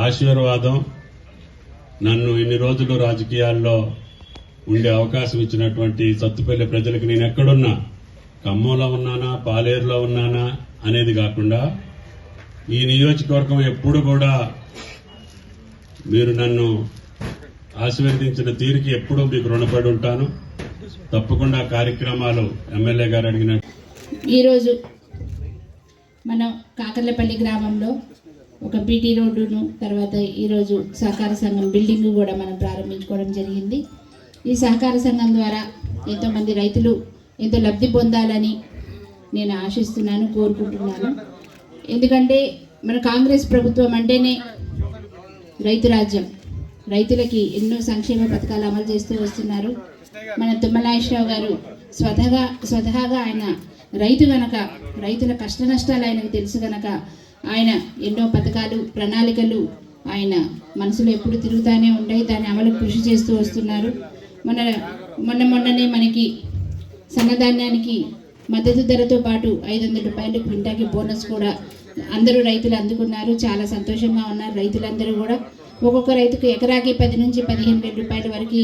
ఆశీర్వాదం నన్ను ఇన్ని రోజులు రాజకీయాల్లో ఉండే అవకాశం ఇచ్చినటువంటి సత్తుపల్లి ప్రజలకు నేను ఎక్కడున్నా, ఖమ్మంలో ఉన్నానా, పాలేరులో ఉన్నానా అనేది కాకుండా ఈ నియోజకవర్గం ఎప్పుడు కూడా మీరు నన్ను ఆశీర్వదించిన తీరుకి ఎప్పుడూ మీకు రుణపడి ఉంటాను. తప్పకుండా కార్యక్రమాలు ఎమ్మెల్యే గారు అడిగినట్టు ఈరోజు మనం కాకర్లపల్లి గ్రామంలో ఒక బీటీ రోడ్డును, తర్వాత ఈరోజు సహకార సంఘం బిల్డింగ్ కూడా మనం ప్రారంభించుకోవడం జరిగింది. ఈ సహకార సంఘం ద్వారా ఎంతోమంది రైతులు ఎంతో లబ్ధి పొందాలని నేను ఆశిస్తున్నాను, కోరుకుంటున్నాను. ఎందుకంటే మన కాంగ్రెస్ ప్రభుత్వం అంటేనే రైతు రాజ్యం. రైతులకి ఎన్నో సంక్షేమ పథకాలు అమలు చేస్తూ వస్తున్నారు. మన తుమ్మలాయేశ్వరరావు గారు స్వతహాగా ఆయన రైతు గనక, రైతుల కష్ట నష్టాలు ఆయనకు తెలుసు గనక ఆయన ఎన్నో పథకాలు, ప్రణాళికలు ఆయన మనసులో ఎప్పుడు తిరుగుతూనే ఉంటాయి. దాని అమలు కృషి చేస్తూ వస్తున్నారు. మొన్ననే మనకి సన్నధాన్యానికి మద్దతు ధరతో పాటు 500 రూపాయలు క్వింటాకి బోనస్ కూడా అందరూ రైతులు అందుకున్నారు. చాలా సంతోషంగా ఉన్నారు రైతులందరూ కూడా. ఒక్కొక్క రైతుకు ఎకరాకి 10 నుంచి 15 వేల రూపాయల వరకు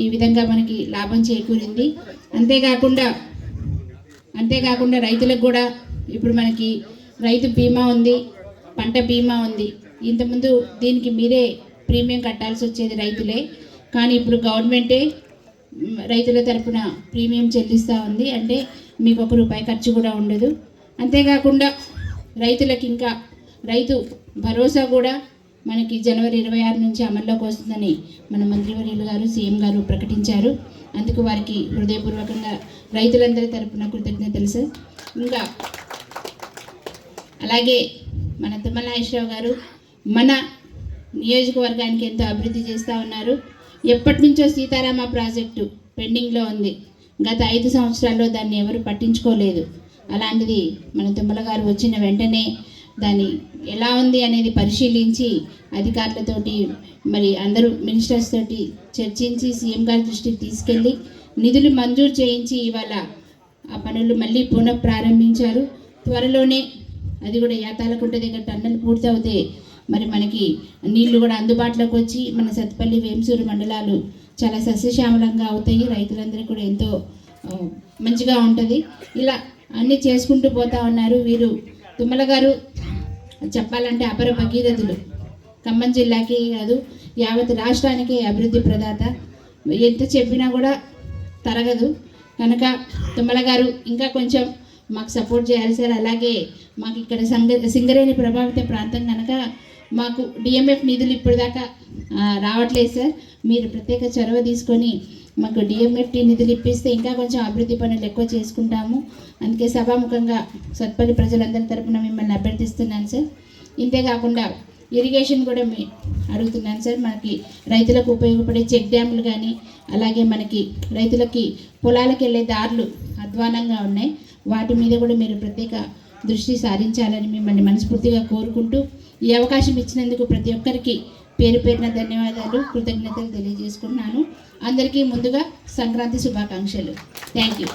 ఈ విధంగా మనకి లాభం చేకూరింది. అంతేకాకుండా రైతులకు కూడా ఇప్పుడు మనకి రైతు బీమా ఉంది, పంట బీమా ఉంది. ఇంతకుముందు దీనికి మీరే ప్రీమియం కట్టాల్సి వచ్చేది రైతులే, కానీ ఇప్పుడు గవర్నమెంటే రైతుల తరపున ప్రీమియం చెల్లిస్తూ ఉంది. అంటే మీకు ₹1 ఖర్చు కూడా ఉండదు. అంతేకాకుండా రైతులకి ఇంకా రైతు భరోసా కూడా మనకి జనవరి 26 నుంచి అమల్లోకి వస్తుందని మన మంత్రివర్యులు గారు, సీఎం గారు ప్రకటించారు. అందుకు వారికి హృదయపూర్వకంగా రైతులందరి తరపున కృతజ్ఞతలు సార్. ఇంకా అలాగే మన తుమ్మలాయేశ్వరరావు గారు మన నియోజకవర్గానికి ఎంతో అభివృద్ధి చేస్తూ ఉన్నారు. ఎప్పటి నుంచో సీతారామ ప్రాజెక్టు పెండింగ్లో ఉంది. గత 5 సంవత్సరాల్లో దాన్ని ఎవరు పట్టించుకోలేదు. అలాంటిది మన తుమ్మల గారు వచ్చిన వెంటనే దాన్ని ఎలా ఉంది అనేది పరిశీలించి అధికారులతోటి మరి అందరూ మినిస్టర్స్ తోటి చర్చించి సీఎం గారి దృష్టికి తీసుకెళ్ళి నిధులు మంజూరు చేయించి ఇవాళ ఆ పనులు మళ్ళీ పునః ప్రారంభించారు. త్వరలోనే అది కూడా యాతాలకుంట దగ్గర టన్నెల్ పూర్తవుతే మరి మనకి నీళ్లు కూడా అందుబాటులోకి వచ్చి మన సత్తుపల్లి, వేంసూరు మండలాలు చాలా సస్యశ్యామలంగా అవుతాయి. రైతులందరికీ కూడా ఎంతో మంచిగా ఉంటుంది. ఇలా అన్నీ చేసుకుంటూ పోతా ఉన్నారు వీరు. తుమ్మల గారు చెప్పాలంటే అపర భగీరథులు. ఖమ్మం జిల్లాకి కాదు, యావత్ రాష్ట్రానికి అభివృద్ధి ప్రదాత. ఎంత చెప్పినా కూడా తరగదు. కనుక తుమ్మల గారు ఇంకా కొంచెం మాకు సపోర్ట్ చేయాలి సార్. అలాగే మాకు ఇక్కడ సింగరేణి ప్రభావిత ప్రాంతం కనుక మాకు డిఎంఎఫ్ నిధులు ఇప్పటిదాకా రావట్లేదు సార్. మీరు ప్రత్యేక చొరవ తీసుకొని మాకు డిఎంఎఫ్టీ నిధులు ఇప్పిస్తే ఇంకా కొంచెం అభివృద్ధి పనులు ఎక్కువ చేసుకుంటాము. అందుకే సభాముఖంగా సత్పల్లి ప్రజలందరి తరపున మిమ్మల్ని అభ్యర్థిస్తున్నాను సార్. ఇంతేకాకుండా ఇరిగేషన్ కూడా అడుగుతున్నాను సార్. మనకి రైతులకు ఉపయోగపడే చెక్ డ్యాములు కానీ, అలాగే మనకి రైతులకి పొలాలకు వెళ్ళే దారులు అధ్వానంగా ఉన్నాయి. వాటి మీద కూడా మీరు ప్రత్యేక దృష్టి సారించాలని మిమ్మల్ని మనస్ఫూర్తిగా కోరుకుంటూ ఈ అవకాశం ఇచ్చినందుకు ప్రతి ఒక్కరికి పేరు పేరున ధన్యవాదాలు, కృతజ్ఞతలు తెలియజేసుకుంటున్నాను. అందరికీ ముందుగా సంక్రాంతి శుభాకాంక్షలు. Thank you.